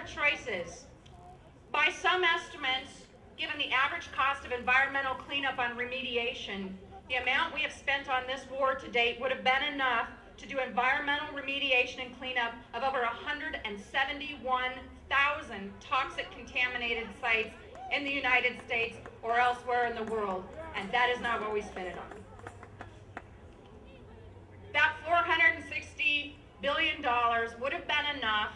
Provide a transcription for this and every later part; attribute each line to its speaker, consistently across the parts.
Speaker 1: other choices. By some estimates, given the average cost of environmental cleanup on remediation, the amount we have spent on this war to date would have been enough to do environmental remediation and cleanup of over 171,000 toxic contaminated sites in the United States or elsewhere in the world, and that is not what we spent it on. That $460 billion would have been enough.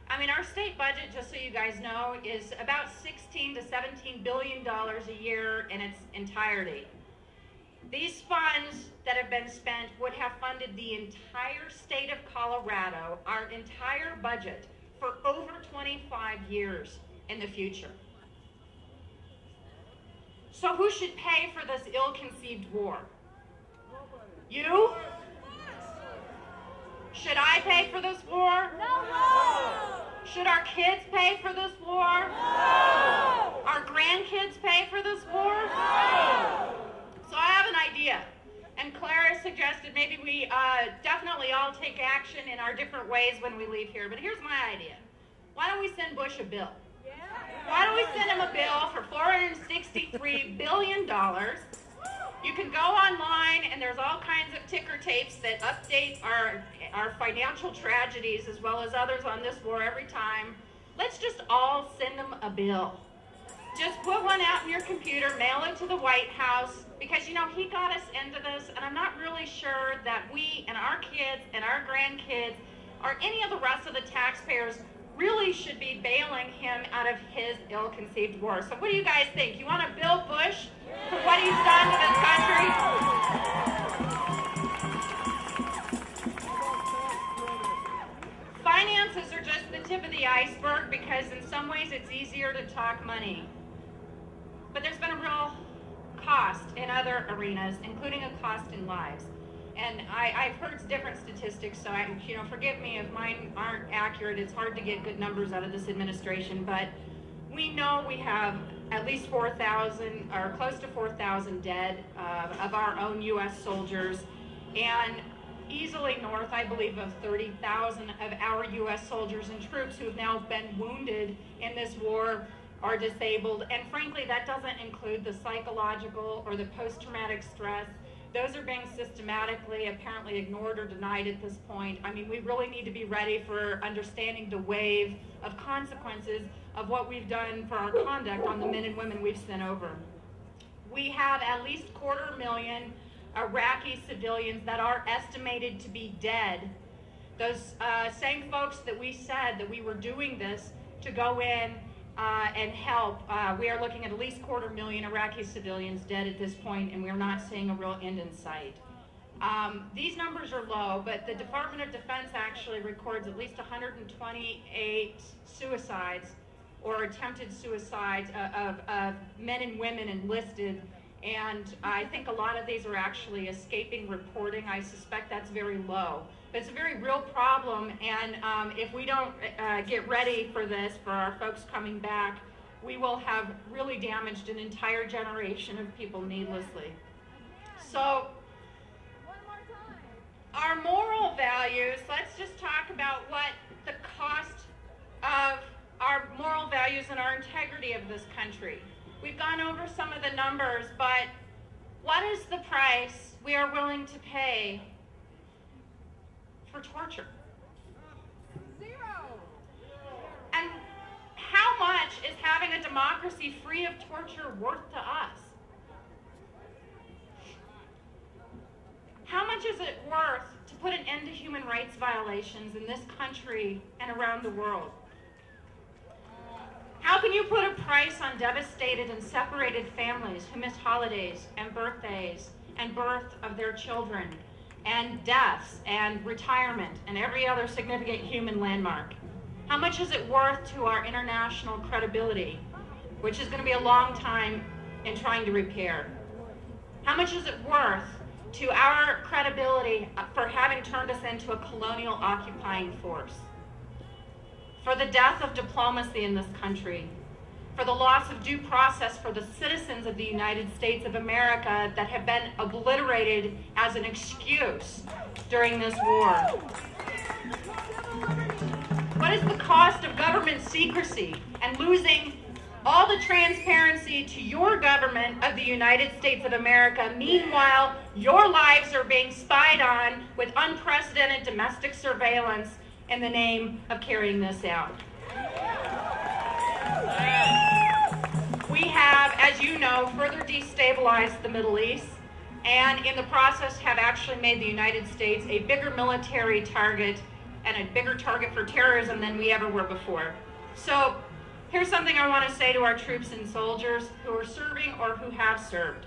Speaker 1: I mean, our state budget, just so you guys know, is about $16 to $17 billion a year in its entirety. These funds that have been spent would have funded the entire state of Colorado, our entire budget, for over 25 years in the future. So who should pay for this ill-conceived war? You? Should I pay for this war?
Speaker 2: No!
Speaker 1: Should our kids pay for this war?
Speaker 2: No!
Speaker 1: Our grandkids pay for this war?
Speaker 2: No!
Speaker 1: So I have an idea, and Clara suggested maybe we definitely all take action in our different ways when we leave here, but here's my idea. Why don't we send Bush a bill?
Speaker 2: Yeah.
Speaker 1: Why don't we send him a bill for $463 billion? You can go online, and there's all kinds of ticker tapes that update our financial tragedies as well as others on this war every time. Let's just all send him a bill. Just put one out in your computer, mail it to the White House, because, you know, he got us into this, and I'm not really sure that we and our kids and our grandkids or any of the rest of the taxpayers really should be bailing him out of his ill-conceived war. So what do you guys think? You want to bill Bush for what he's done to this country? Finances are just the tip of the iceberg because in some ways it's easier to talk money. But there's been a real cost in other arenas, including a cost in lives. And I've heard different statistics, so forgive me if mine aren't accurate. It's hard to get good numbers out of this administration, but we know we have at least 4,000 or close to 4,000 dead of our own U.S. soldiers, and easily north, I believe, of 30,000 of our U.S. soldiers and troops who have now been wounded in this war are disabled. And frankly, that doesn't include the psychological or the post-traumatic stress. Those are being systematically, apparently ignored or denied at this point. I mean, we really need to be ready for understanding the wave of consequences of what we've done for our conduct on the men and women we've sent over. We have at least 250,000 Iraqi civilians that are estimated to be dead. Those same folks that we said that we were doing this to go in and help, we are looking at least 250,000 Iraqi civilians dead at this point, and we're not seeing a real end in sight. These numbers are low, but the Department of Defense actually records at least 128 suicides or attempted suicides of men and women enlisted, and I think a lot of these are actually escaping reporting. I suspect that's very low. But it's a very real problem, and if we don't get ready for this, for our folks coming back, we will have really damaged an entire generation of people needlessly. So, our moral values, let's just talk about what the cost of our moral values and our integrity of this country. We've gone over some of the numbers, but what is the price we are willing to pay for torture?
Speaker 2: Zero.
Speaker 1: And how much is having a democracy free of torture worth to us? How much is it worth to put an end to human rights violations in this country and around the world? How can you put a price on devastated and separated families who miss holidays and birthdays and birth of their children and deaths and retirement and every other significant human landmark? How much is it worth to our international credibility, which is going to be a long time in trying to repair? How much is it worth to our credibility for having turned us into a colonial occupying force? For the death of diplomacy in this country, for the loss of due process for the citizens of the United States of America that have been obliterated as an excuse during this war. What What is the cost of government secrecy and losing all the transparency to your government of the United States of America? Meanwhile, your lives are being spied on with unprecedented domestic surveillance in the name of carrying this out. We have, as you know, further destabilized the Middle East, and in the process have actually made the United States a bigger military target and a bigger target for terrorism than we ever were before. So here's something I want to say to our troops and soldiers who are serving or who have served.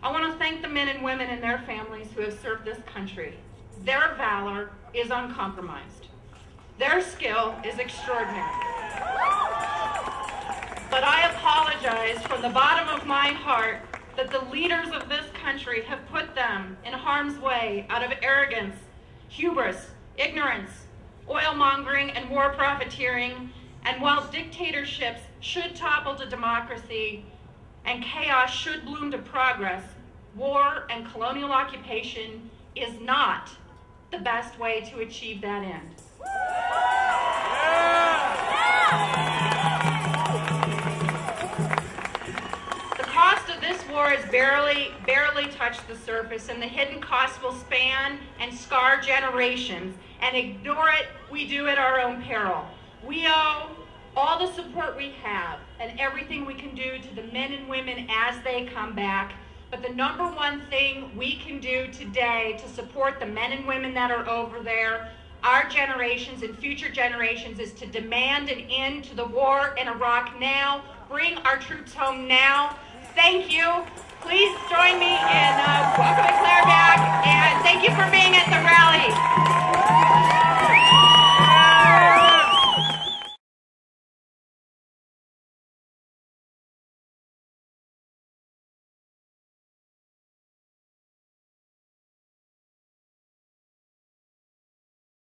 Speaker 1: I want to thank the men and women and their families who have served this country. Their valor is uncompromised. Their skill is extraordinary. But I apologize from the bottom of my heart that the leaders of this country have put them in harm's way out of arrogance, hubris, ignorance, oil mongering, and war profiteering. And while dictatorships should topple to democracy and chaos should bloom to progress, war and colonial occupation is not the best way to achieve that end. The cost of this war has barely touched the surface, and the hidden costs will span and scar generations. And ignore it, we do at our own peril. We owe all the support we have and everything we can do to the men and women as they come back. But the number one thing we can do today to support the men and women that are over there, our generations and future generations, is to demand an end to the war in Iraq now. Bring our troops home now. Thank you. Please join me in welcoming Claire back, and thank you for being at the rally.